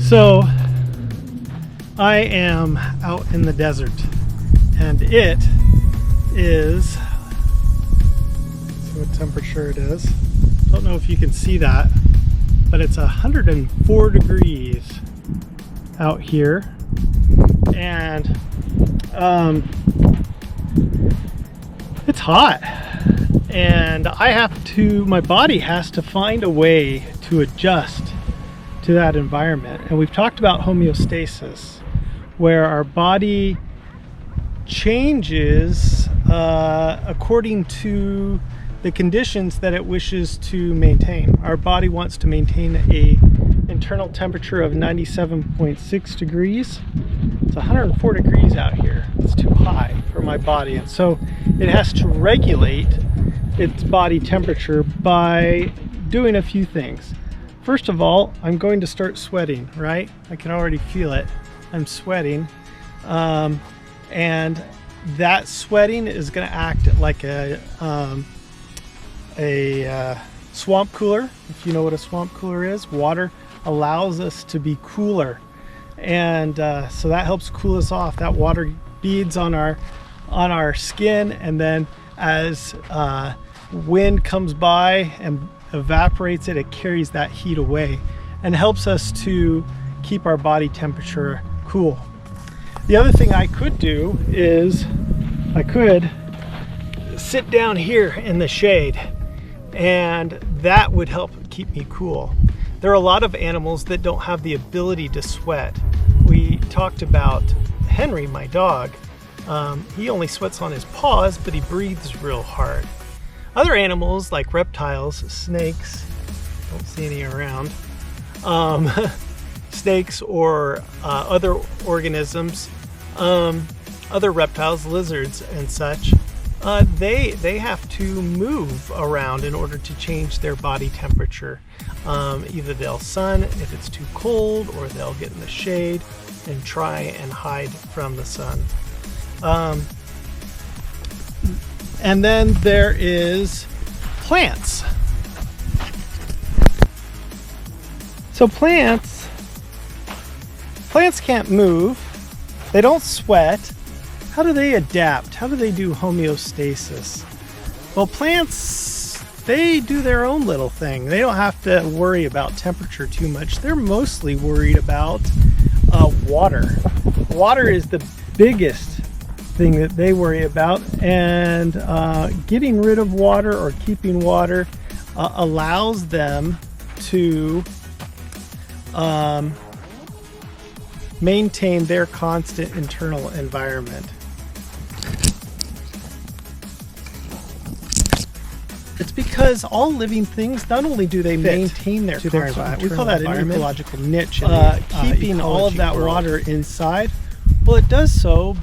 So I am out in the desert, and it is, see what temperature it is. Don't know if you can see that, but it's 104 degrees out here, and it's hot, and my body has to find a way to adjust to that environment. And we've talked about homeostasis, where our body changes according to the conditions that it wishes to maintain. Our body wants to maintain a internal temperature of 97.6 degrees. It's 104 degrees out here. It's too high for my body, and so it has to regulate its body temperature by doing a few things. First of all, I'm going to start sweating, right? I can already feel it. I'm sweating. And that sweating is going to act like a swamp cooler. If you know what a swamp cooler is, water allows us to be cooler. And so that helps cool us off. That water beads on our skin, and then as wind comes by and evaporates it, it carries that heat away and helps us to keep our body temperature cool. The other thing I could do is I could sit down here in the shade, and that would help keep me cool. There are a lot of animals that don't have the ability to sweat. We talked about Henry, my dog. He only sweats on his paws, but he breathes real hard. Other animals like reptiles, snakes, don't see any around, snakes or other organisms, other reptiles, lizards and such, they have to move around in order to change their body temperature. Either they'll sun if it's too cold, or they'll get in the shade and try and hide from the sun. And then there is plants. So plants can't move. They don't sweat. How do they adapt? How do they do homeostasis? Well, plants, they do their own little thing. They don't have to worry about temperature too much. They're mostly worried about water. Water is the biggest thing that they worry about, and getting rid of water or keeping water allows them to maintain their constant internal environment. It's because all living things, not only do they maintain their environment, we call that an ecological niche, keeping all of that water inside. Well, it does so